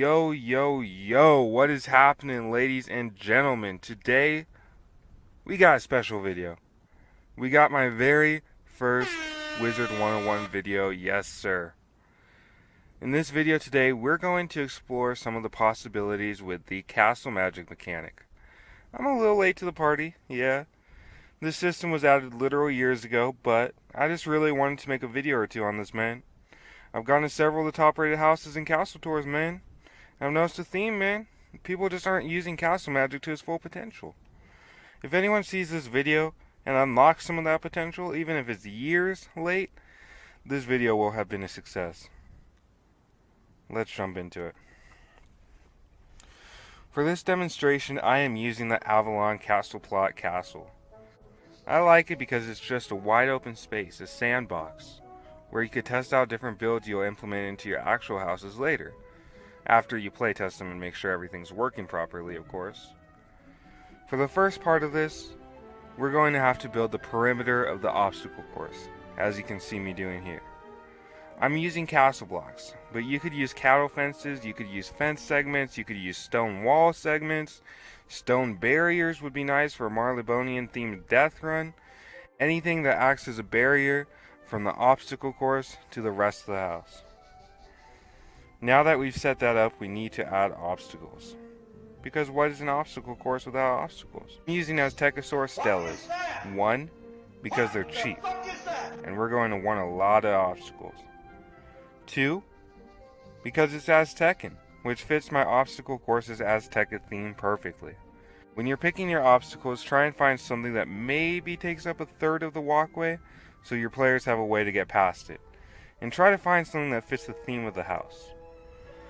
Yo, what is happening, ladies and gentlemen? Today, we got a special video. We got my very first Wizard 101 video, yes sir. In this video today, we're going to explore some of the possibilities with the Castle Magic mechanic. I'm a little late to the party, yeah. This system was added literal years ago, but I just really wanted to make a video or two on this, man. I've gone to several of the top rated houses and castle tours, man. I've noticed a theme, man. People just aren't using Castle Magic to its full potential. If anyone sees this video and unlocks some of that potential, even if it's years late, this video will have been a success. Let's jump into it. For this demonstration, I am using the Avalon Castle Plot Castle. I like it because it's just a wide open space, a sandbox, where you could test out different builds you'll implement into your actual houses later. After you playtest them and make sure everything's working properly, of course. For the first part of this, we're going to have to build the perimeter of the obstacle course, as you can see me doing here. I'm using castle blocks, but you could use cattle fences, you could use fence segments, you could use stone wall segments, stone barriers would be nice for a Marleybonian themed death run, anything that acts as a barrier from the obstacle course to the rest of the house. Now that we've set that up, we need to add obstacles. Because what is an obstacle course without obstacles? I'm using Aztecosaurus Stellas. 1, because they're cheap, and we're going to want a lot of obstacles. 2, because it's Aztecan, which fits my obstacle course's Azteca theme perfectly. When you're picking your obstacles, try and find something that maybe takes up a third of the walkway, so your players have a way to get past it. And try to find something that fits the theme of the house.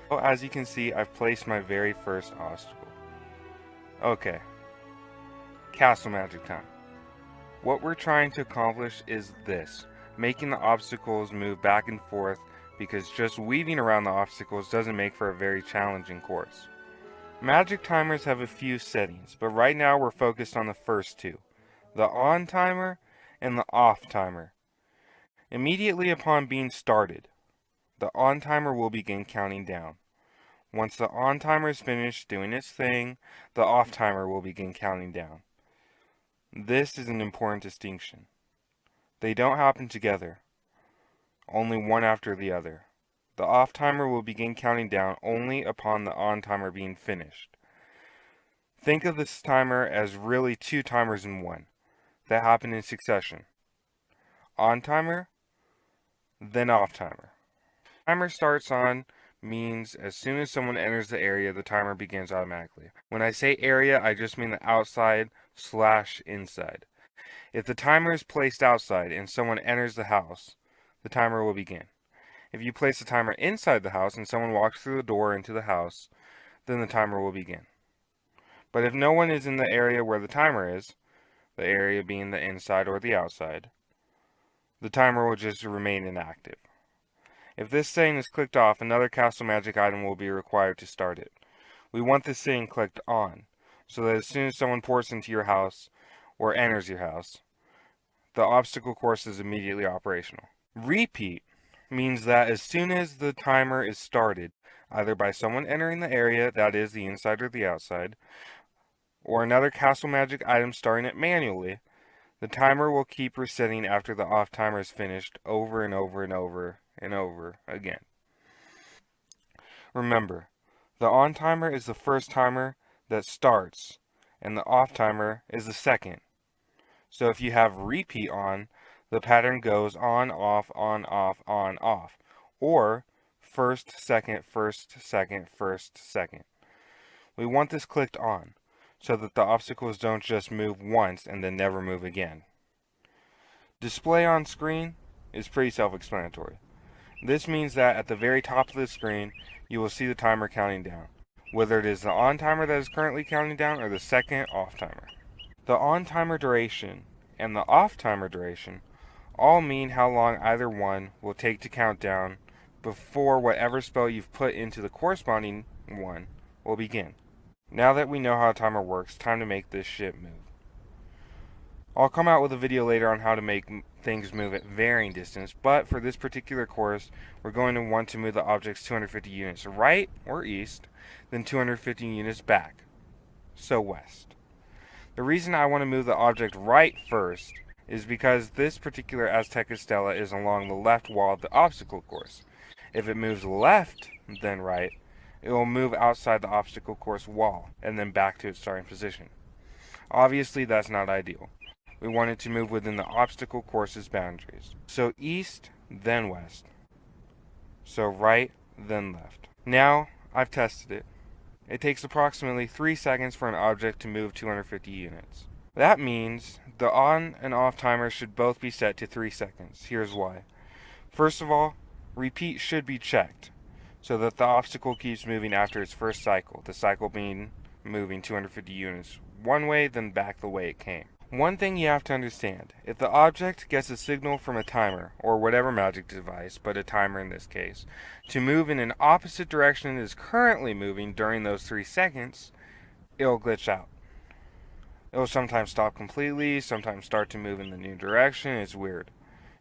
Well, as you can see, I've placed my very first obstacle. Okay. Castle Magic time. What we're trying to accomplish is this. Making the obstacles move back and forth, because just weaving around the obstacles doesn't make for a very challenging course. Magic timers have a few settings, but right now we're focused on the first two. The on timer and the off timer. Immediately upon being started, the on timer will begin counting down. Once the on timer is finished doing its thing, the off timer will begin counting down. This is an important distinction. They don't happen together, only one after the other. The off timer will begin counting down only upon the on timer being finished. Think of this timer as really two timers in one that happen in succession. On timer, then off timer. Timer starts on means as soon as someone enters the area, the timer begins automatically. When I say area, I just mean the outside/inside. If the timer is placed outside and someone enters the house, the timer will begin. If you place the timer inside the house and someone walks through the door into the house, then the timer will begin. But if no one is in the area where the timer is, the area being the inside or the outside, the timer will just remain inactive. If this setting is clicked off, another Castle Magic item will be required to start it. We want this setting clicked on, so that as soon as someone ports into your house, or enters your house, the obstacle course is immediately operational. Repeat means that as soon as the timer is started, either by someone entering the area, that is the inside or the outside, or another Castle Magic item starting it manually, the timer will keep resetting after the off timer is finished over and over and over and over again. Remember, the on timer is the first timer that starts, and the off timer is the second. So if you have repeat on, the pattern goes on, off, on, off, or first, second, first, second, first, second. We want this clicked on, so that the obstacles don't just move once and then never move again. Display on screen is pretty self-explanatory. This means that at the very top of the screen, you will see the timer counting down, whether it is the on timer that is currently counting down or the second off timer. The on timer duration and the off timer duration all mean how long either one will take to count down before whatever spell you've put into the corresponding one will begin. Now that we know how a timer works, time to make this shit move. I'll come out with a video later on how to make things move at varying distance, but for this particular course, we're going to want to move the objects 250 units right or east, then 250 units back, so west. The reason I want to move the object right first is because this particular Azteca Stela is along the left wall of the obstacle course. If it moves left, then right, it will move outside the obstacle course wall and then back to its starting position. Obviously, that's not ideal. We want it to move within the obstacle course's boundaries. So east, then west. So right, then left. Now, I've tested it. It takes approximately 3 seconds for an object to move 250 units. That means the on and off timers should both be set to 3 seconds. Here's why. First of all, repeat should be checked so that the obstacle keeps moving after its first cycle, the cycle being moving 250 units one way, then back the way it came. One thing you have to understand, if the object gets a signal from a timer, or whatever magic device, but a timer in this case, to move in an opposite direction it is currently moving during those 3 seconds, it'll glitch out. It'll sometimes stop completely, sometimes start to move in the new direction. It's weird.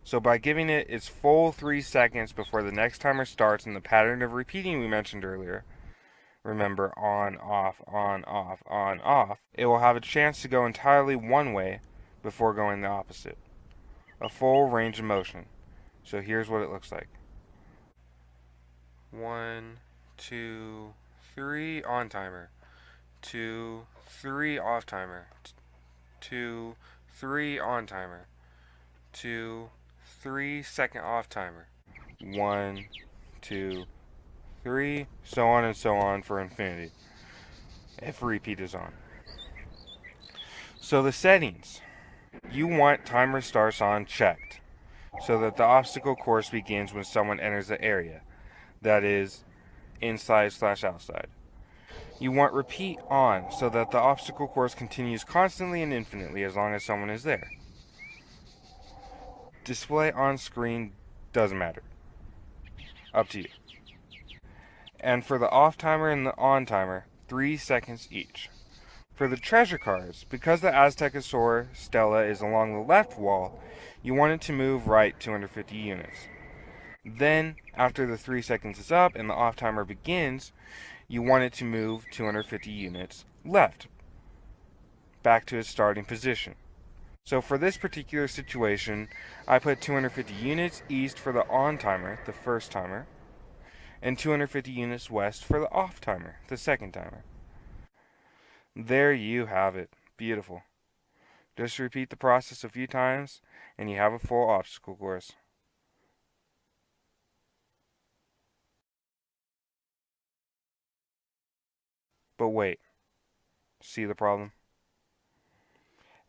So by giving it its full 3 seconds before the next timer starts in the pattern of repeating we mentioned earlier, remember on, off, on, off, it will have a chance to go entirely one way before going the opposite. A full range of motion. So here's what it looks like. 1, 2, 3 on timer. 2, 3 off timer. 2, 3 on timer. 2, 3 second off timer. 1, 2, 3, so on and so on for infinity, if repeat is on. So the settings. You want timer starts on checked, so that the obstacle course begins when someone enters the area, that is, inside/outside. You want repeat on, so that the obstacle course continues constantly and infinitely as long as someone is there. Display on screen doesn't matter. Up to you. And for the off timer and the on timer, 3 seconds each. For the treasure cards, because the Aztecosaur Stela is along the left wall, you want it to move right 250 units. Then, after the 3 seconds is up and the off timer begins, you want it to move 250 units left, back to its starting position. So for this particular situation, I put 250 units east for the on timer, the first timer, and 250 units west for the off timer, the second timer. There you have it. Beautiful. Just repeat the process a few times, and you have a full obstacle course. But wait. See the problem?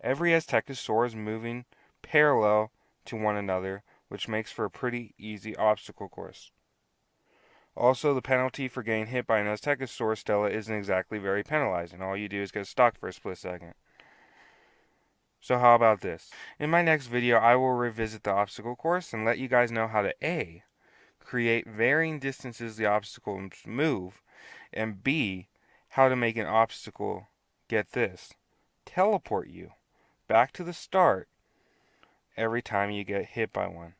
Every Aztecosaur is moving parallel to one another, which makes for a pretty easy obstacle course. Also, the penalty for getting hit by an Aztecosaur Stela isn't exactly very penalizing. All you do is get stuck for a split second. So how about this? In my next video, I will revisit the obstacle course and let you guys know how to A, create varying distances the obstacles move, and B, how to make an obstacle, get this, teleport you back to the start every time you get hit by one.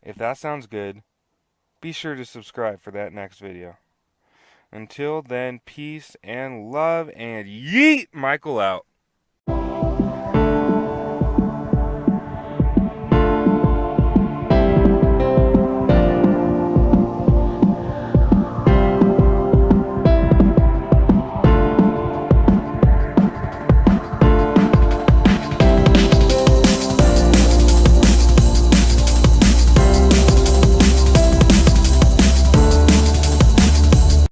If that sounds good, be sure to subscribe for that next video. Until then, peace and love, and yeet! Michael out.